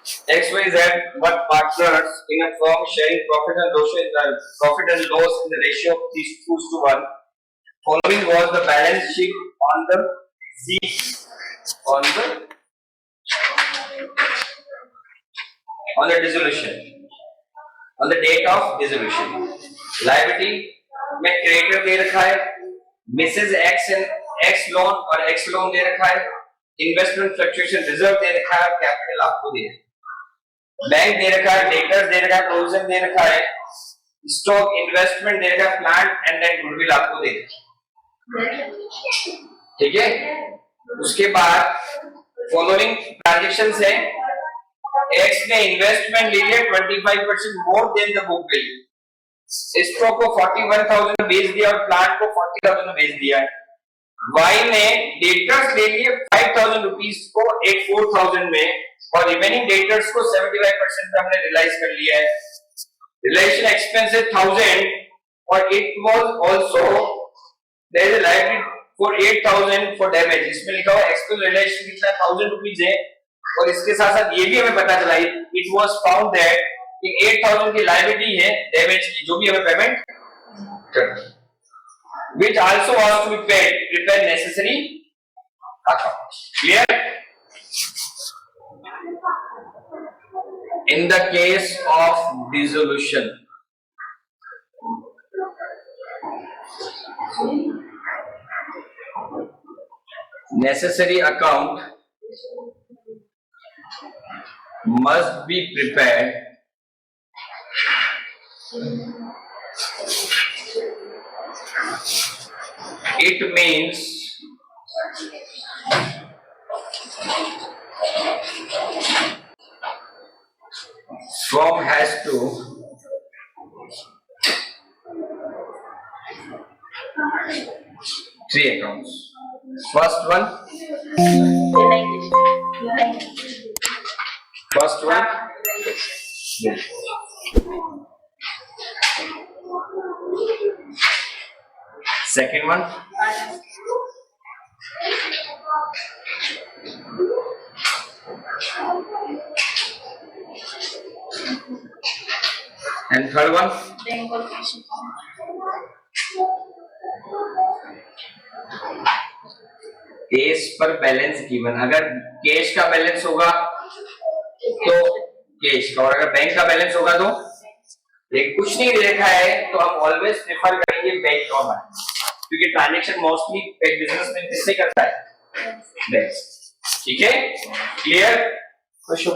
XYZ were partners in a firm sharing profit and loss in the ratio of 3:1. Following was the balance sheet on the on the dissolution, on the date of dissolution. Liability में creditor दे रखा है, Mrs X and X loan और X loan दे रखा है, investment fluctuation reserve दे रखा है, कैपिटल आपको दे रखा है, बैंक दे रखा है, डेटर्स दे रखा है, प्रोविजन दे रखा है, स्टॉक इन्वेस्टमेंट दे रखा है, प्लांट एंड देन गुडविल आपको दे रखी है। ठीक है, उसके बाद फॉलोइंग ट्रांजैक्शन है, एक्स ने इन्वेस्टमेंट ले लिया 25% more than the book value, stock को 41,000 में बेच दिया और प्लांट को 40,000 में बेच दिया है। वाई ने डेटर्स ले लिए 5,000 रुपीस को 84,000 में और रिमेनिंग डेटर्स को 75% पे हमने रियलाइज कर लिया है। रिलेशन एक्सपेंस है 1000 और it was also there is a liability for 8,000 for damage. इसमें लिखा हुआ एक्सपेंस रिलेशन कितना 1000 रुपीस है और इसके साथ साथ ये भी हमें पता चला इट वाज फाउंड दैट कि 8,000 की लायबिलिटी है डैमेज की, जो भी हमें पेमेंट करना, which also was to be paid, prepare necessary accounts. Clear? In the case of dissolution, necessary account must be prepared it means firm has to three accounts. First one second one and third one case पर balance given. अगर cash का balance होगा तो cash का, और अगर bank का balance होगा तो कुछ नहीं देखा है तो हम ऑलवेज प्रेफर करेंगे बैंक का, क्योंकि ट्रांजैक्शन मोस्टली एक बिजनेसमैन किससे करता है, बैंक। ठीक है, क्लियर? खुश हो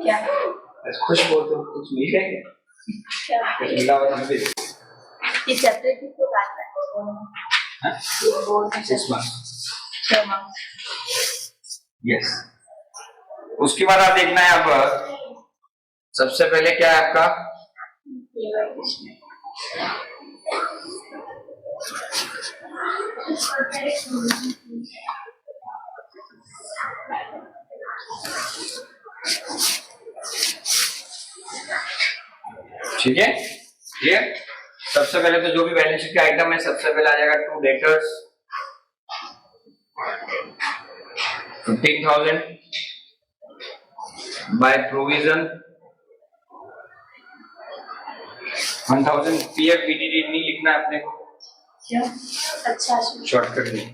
क्या? खुश हो तो कुछ मिल गया क्या? मिला हुआ हमें ये चैप्टर की तो बात है। यस, उसके बाद आप देखना है अब सबसे पहले क्या है आपका ठीक है, क्लियर? सबसे पहले तो जो भी बैलेंस शीट का आइटम है सबसे पहले आ जाएगा to debtors 15,000 by provision 1,000। PF BDD नहीं लिखना है अपने को, अच्छा शॉर्टकट नहीं।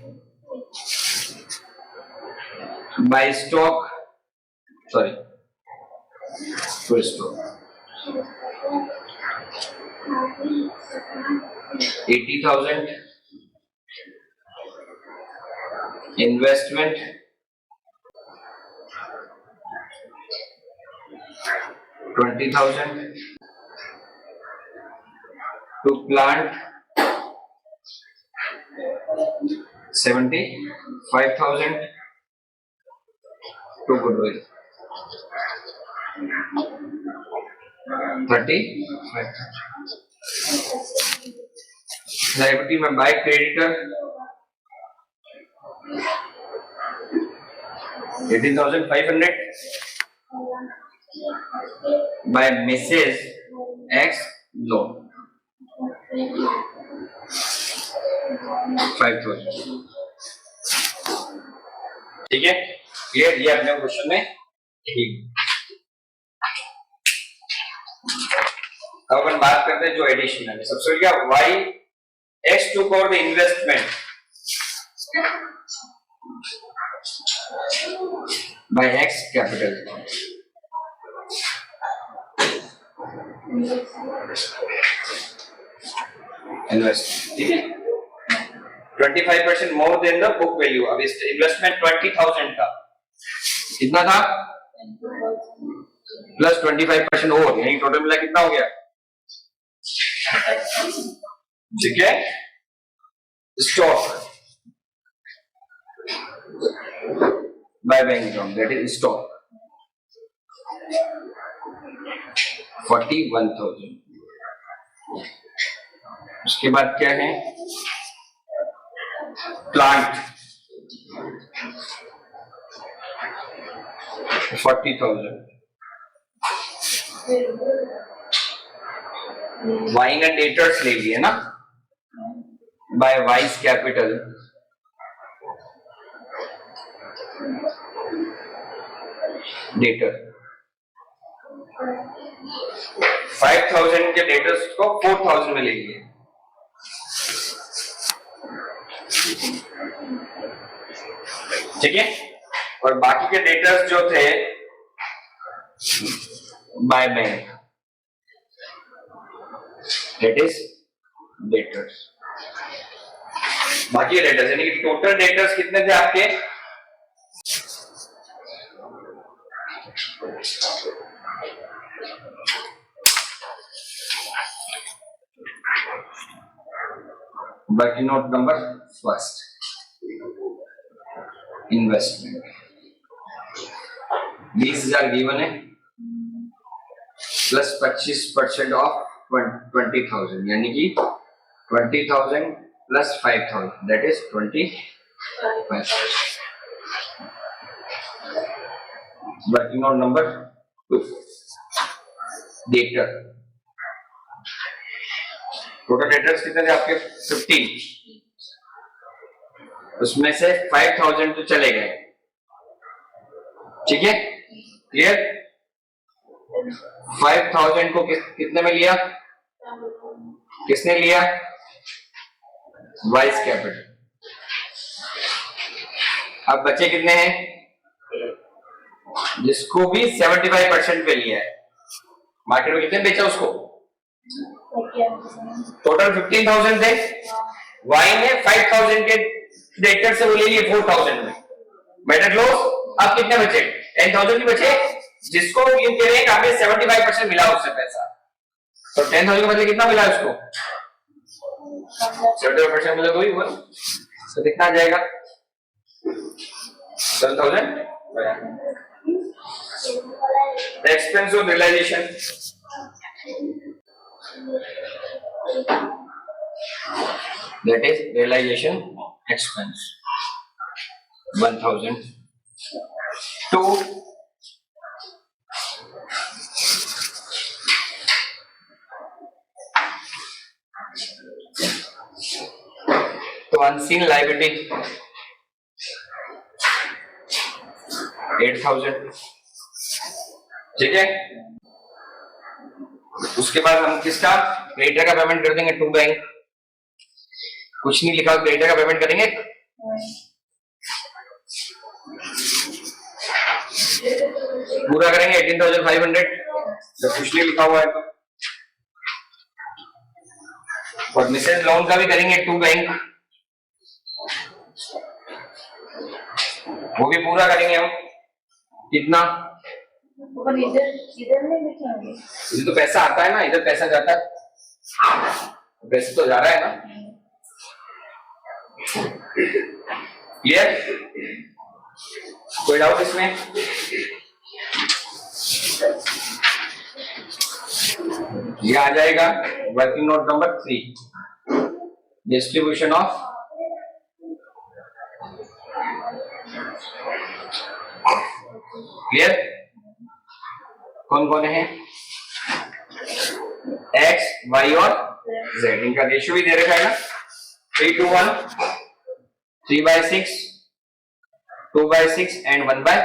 By stock sorry full stock 80,000 investment 20,000 to plant 75,000 to goodwill 35,000। Liability में by creditor 18,500 by Mrs X loan 5,000। ठीक है, क्लियर? ये अपने क्वेश्चन में अब अपन बात करते हैं जो एडिशनल है। सबसे क्या Y X to for the investment by X capital invest, ठीक है। 25% more than the book value. अब इस इन्वेस्टमेंट 20,000 का कितना था प्लस 25% और, यानी टोटल मिला कितना हो गया, ठीक है। Stock bye bank account that is stock 41,000। उसके बाद क्या है, प्लांट 40,000। वाइंग एंड डेटर्स ले लिए ना बाय वाइज कैपिटल डेटर 5,000 के डेटर्स को 4,000 में ले लिए, ठीक है। और बाकी के डेटर्स जो थे by bank that is debtors. बाकी डेटर्स यानी कि टोटल डेटर्स कितने थे आपके, बाकी note number first investment 20,000 given है प्लस 25% ऑफ 20,000 यानी कि 20,000 प्लस 5,000 दैट इज 25। बाकी note number 2 debtor. Total debtors कितने थे आपके 15, उसमें से 5,000 तो चले गए, ठीक है, क्लियर। 5,000 को कितने में लिया, किसने लिया, वाइज कैपिटल। अब बचे कितने हैं, जिसको भी 75% पे लिया है, मार्केट में कितने बेचा उसको, टोटल 15,000 थे, वाई ने 5,000 के डेटर से वो ले लिए 4,000 में, बेटर क्लोज। अब कितने बचे, 10,000 ही बचे, जिसको ये कह रहे हैं कि हमें 75% मिला उससे पैसा, तो 10,000 के बदले कितना मिला उसको, 75% मिला, वही हुआ, तो कितना आ जाएगा 12,000। Expense of realisation that is realization expense 1,000 to unseen liability 8,000, ठीक है। उसके बाद हम किसका, क्रेडिटर का पेमेंट कर देंगे टू बैंक, कुछ नहीं लिखा, क्रेडिटर का पेमेंट करेंगे, पूरा करेंगे 18,500, जब कुछ नहीं लिखा हुआ है तो। और मिसेज लोन का भी करेंगे टू बैंक, वो भी पूरा करेंगे हम, कितना, इधर नहीं लिखेंगे, इधर तो पैसा आता है ना, इधर पैसा जाता है, पैसा तो जा रहा है ना, क्लियर। कोई डाउट इसमें, ये आ जाएगा working note number 3 distribution of clear. कौन कौन है, एक्स वाई और जेड, इनका रेशियो भी दे रखा है ना, 3:1, 3/6, 2/6 एंड 1/6।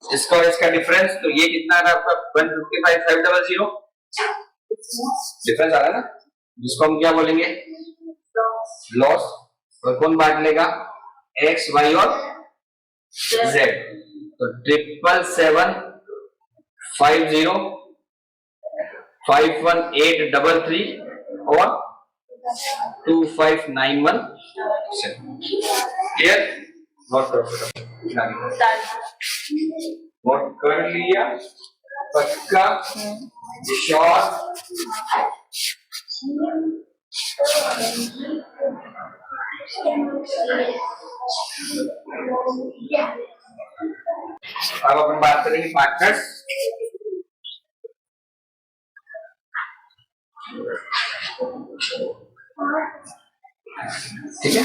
इसका और इसका डिफरेंस, तो ये कितना आ रहा है आपका 155,500 डिफरेंस आ रहा है ना, जिसको हम क्या बोलेंगे लॉस। और कौन बांट लेगा एक्स वाई और जेड। तो 77750 51833 और 2591। क्लियर? नोट करो, नोट कर लिया पक्का श्योर। अब अपन बात करेंगे पार्टनर्स। ठीक है,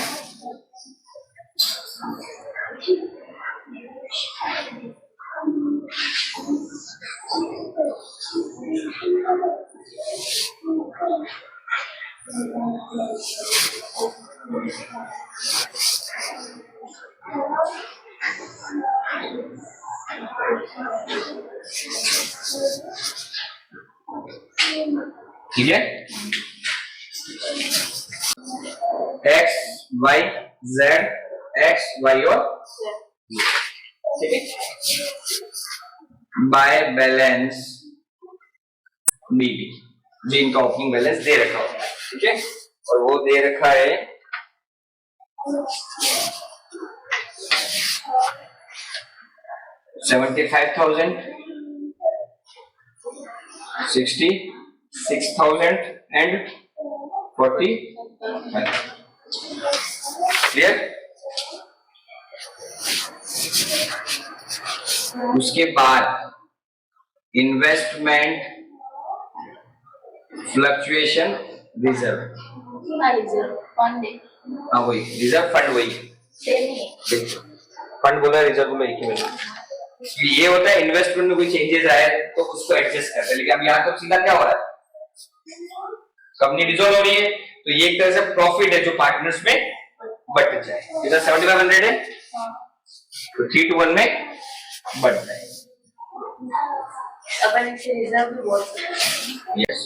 ठीक है, X Y Z, X Y और ठीक है, बाय बैलेंस बीबी, जी इनका ओपनिंग बैलेंस दे रखा होगा। ठीक है, और वो दे रखा है 75,000, 66,000 एंड 40। क्लियर? उसके बाद इन्वेस्टमेंट फ्लक्चुएशन रिजर्व, हाँ वही रिजर्व फंड, वही फंड बोला रिजर्व बोला एक ही में। ये होता है इन्वेस्टमेंट में कोई चेंजेस आए तो उसको एडजस्ट करते हैं, लेकिन अब यहाँ तो सीधा क्या हो रहा है कंपनी डिसॉल्व हो रही है, तो ये एक तरह से प्रॉफिट है जो पार्टनर्स में बट जाए। इधर 7500 है तो 3 to 1 में बट जाए। अपन इसे रिजर्व भी बोल सकते हैं। Yes,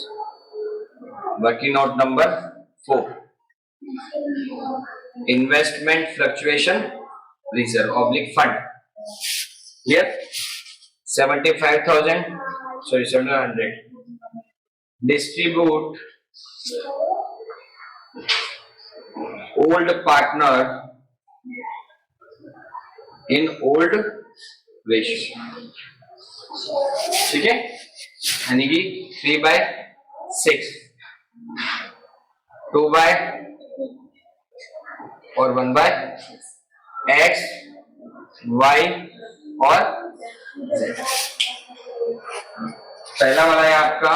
working note number 4 investment fluctuation reserve oblique fund. Clear? 75,000 sorry 700 distribute old partner in old ratio। ठीक है, यानी कि 3/6 2/, और 1/x y और z। पहला वाला है आपका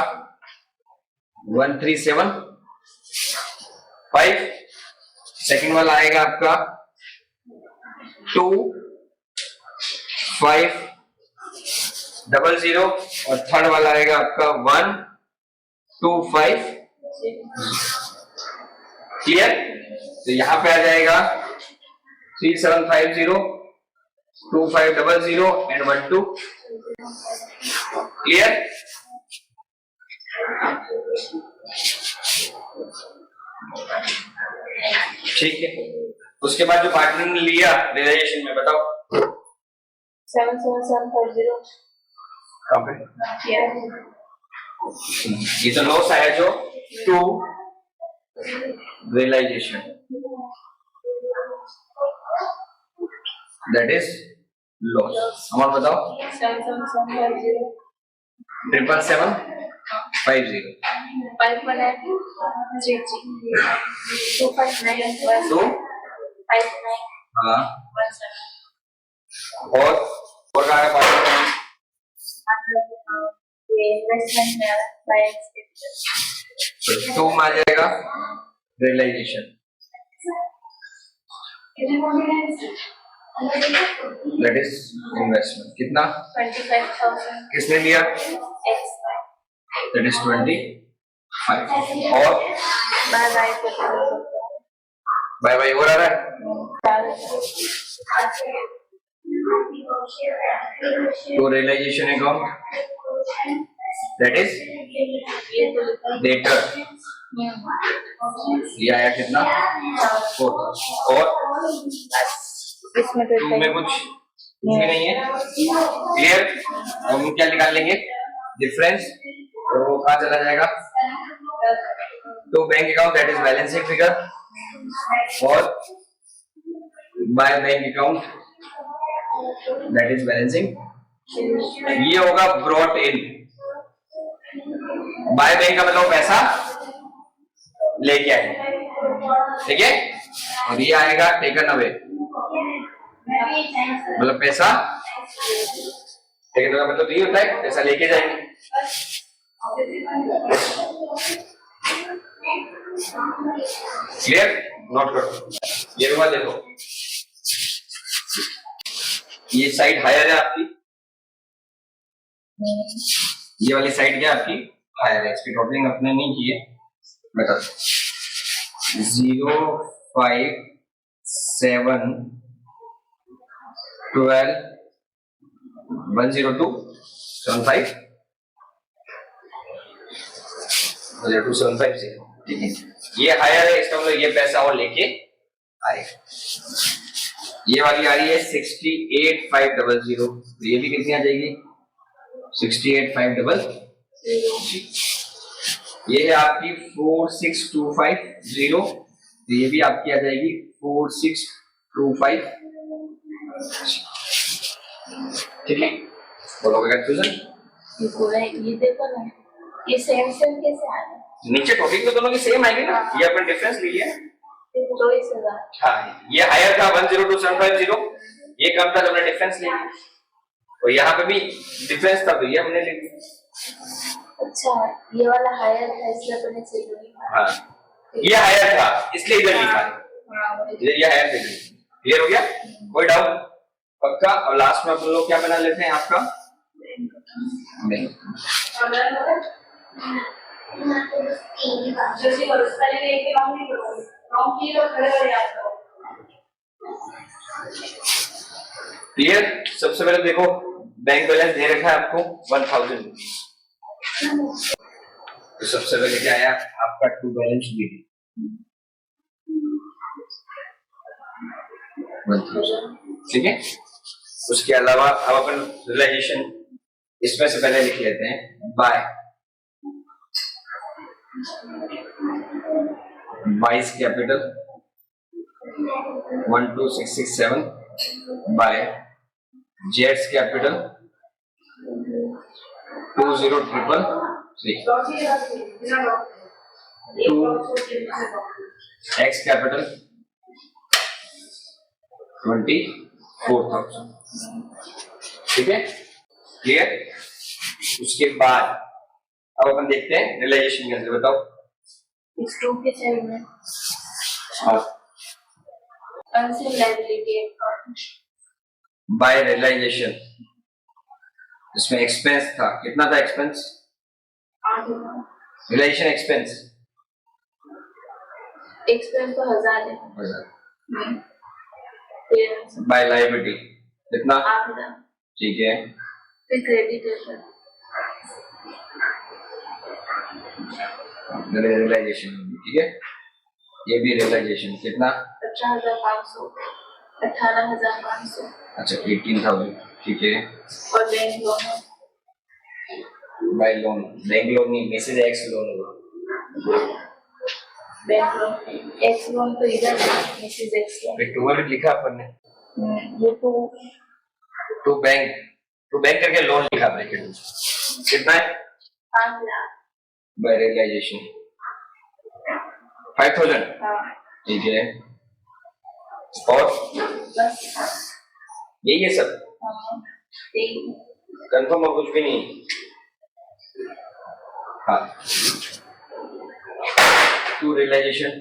137,5, सेकंड वाला आएगा आपका 2,500 और थर्ड वाला आएगा आपका 1,2,5। क्लियर? तो यहां पे आ जाएगा 3,750 2,500 एंड 1,2। क्लियर? ठीक है, उसके बाद जो पार्टनर ने लिया रियलाइजेशन में बताओ 77740 कहां पे? ये तो लॉस आया जो 2 realisation, that is loss. Amount बताओ 77750 77750 2 हाँ, और कहाँ है पार्टनर? तो 2 में आ जाएगा रियलाइजेशन, दैट इज इन्वेस्टमेंट। कितना? 25,000 किसने लिया? That is 25। और बाय बाय हो रहा है to realization account, that is ये तो लिखा है। debtor, ये आया कितना 4, और इसमें तो 2 में कुछ भी नहीं है, क्लियर। हम क्या निकाल लेंगे डिफरेंस, तो वो कहाँ चला जाएगा to bank account, that is balancing figure, और by bank account, that is balancing, ये होगा ब्रॉट इन। बाय बैंक का मतलब पैसा लेके आए, ठीक है, और ये आएगा टेकन अवे, मतलब पैसा टेकन अवे मतलब ये होता है पैसा लेके जाएंगे। क्लियर, नोट करो। ये रुपया देखो, ये साइड हायर है आपकी, ये वाली साइड क्या आपकी हायर है, इसकी टोटलिंग अपने नहीं की है, बता 0, 5, 7, 12, 102, 75, 0275 से, ठीक है, ये हायर है, इसका मतलब ये पैसा और लेके आएगा। ये वाली आ रही है 68,500, तो ये भी कितनी आ जाएगी 68,500। ये है आपकी 46,250, तो ये भी आपकी आ जाएगी 4625, ठीक है। बोलो कंफ्यूजन, ये पूरा ये देखो ना, ये सेम सेम कैसे आ रहा है? नीचे टॉपिक तो दोनों की सेम आएगी ना, ये अपन डिफरेंस ले लिया। 24,000। हाँ, ये हायर था 102,750, ये कम था तो हमने डिफरेंस ले लिया, और यहाँ पे भी डिफरेंस था तो ये हमने ले लिया। अच्छा, ये वाला हायर था इसलिए अपने से लिखा। हाँ, ये हायर था इसलिए इधर लिखा है, हाँ, ये हायर थे, क्लियर हो गया, कोई डाउट पक्का। और लास्ट में अपन लोग क्या बना लेते हैं आपका नहीं, क्लियर। सबसे पहले देखो बैंक बैलेंस दे रखा है आपको 1000 रुपीज, तो सबसे पहले क्या आया आपका टू बैलेंस भी 1000, ठीक है। उसके अलावा अब अपन रियलाइजेशन इसमें से पहले लिख लेते हैं बाय 22 कैपिटल 12667 बाय जेट्स कैपिटल 20333 टू एक्स कैपिटल 24,000, ठीक है, क्लियर। उसके बाद अब अपन देखते हैं रियलाइजेशन के अंदर, बताओ इस टू के साइड में हाँ अनसेल लायबिलिटी अकाउंट बाय रियलाइजेशन, इसमें एक्सपेंस था, कितना था एक्सपेंस, रियलाइजेशन एक्सपेंस तो 1000 है। बाय लायबिलिटी कितना 8,000, ठीक है, फिर क्रेडिट है रियलाइजेशन, ठीक है, ये भी रियलाइजेशन कितना 18,500, 18,500, अच्छा 18,000, ठीक है। और bank loan by loan, bank loan नहीं, मैसेज एक्स लोन होगा, बैंक लोन एक्स लोन तो इधर है, मिसेज एक्स लोन टू में भी लिखा अपन ने, ये तो टू बैंक करके लोन लिखा ब्रैकेट में, कितना है 5 लाख। बाय रियलाइजेशन 5,000, हाँ, ठीक है, और बस यही है सब, हाँ, कंफर्म और कुछ भी नहीं, हाँ टू रियलाइजेशन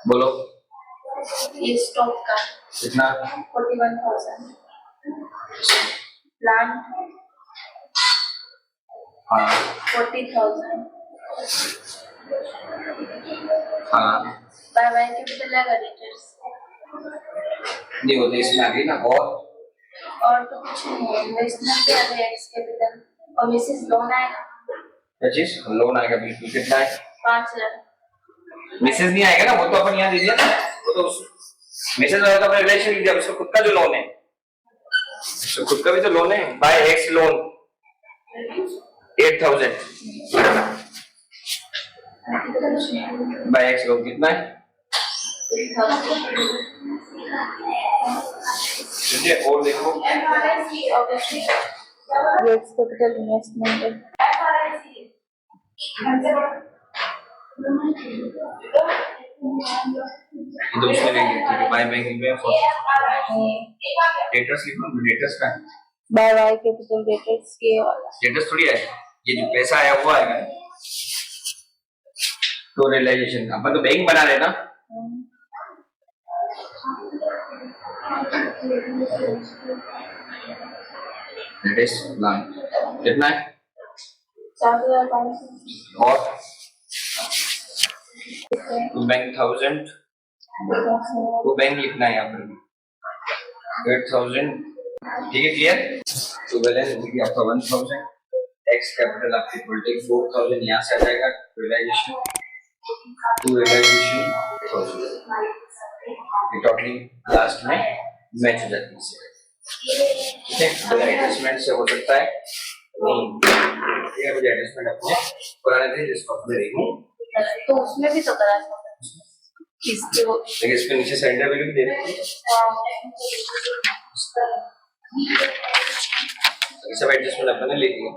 बोलो ये स्टॉक का कितना 41,000, प्लांट हाँ 40,000, हाँ बाय कैपिटल लगा रिटर्न्स नहीं होते इसमें आगे ना। और तो कुछ नहीं है, इन्वेस्टमेंट पे अभी एक्स कैपिटल और मिसेस लोन आएगा क्या चीज लोन आएगा, बिल्कुल। कितना है? 5 लाख। मिसेज नहीं आएगा ना, वो तो अपन यहाँ दे दिया ना, वो तो मिसेज वाला तो अपने रिलेशन लिया, उसका खुद का जो लोन है, तो खुद का भी तो लोन है। By X loan 8,000 by X loan कितना है? ठीक है, और देखो ये एक्स कैपिटल इन्वेस्टमेंट है। ये तो उसमें नहीं है, ठीक है। बाय बैंक में डेटर्स लिखो, डेटर्स का बाय वाई कैपिटल डेटेड्स ये वाला डेटर्स थोड़ी है, ये जो पैसा आया वो आएगा। तो रियलाइजेशन का अपन तो बैंक बना रहे ना, दैट इज प्लान। कितना है? 4,500 और टू बैंक 1000, वो बैंक लिखना है यहाँ पर 8,000। ठीक है, क्लियर। तो बैलेंस हो गया आपका 1,000, एक्स कैपिटल आपकी इक्वल 4,000 यहाँ से आ जाएगा। Realisation to realisation 1000, totally last में मैच हो जाती है। ठीक है, बिना एडजस्टमेंट से हो सकता है नहीं, ये मुझे एडजस्टमेंट अपने पुराने थे जिसको अपने देखूं, तो उसमें भी तो करा सकते हैं इसके वो लेकिन इसके नीचे सेंटर वैल्यू भी दे रहे हैं, सब एडजस्टमेंट अपने ले लिया।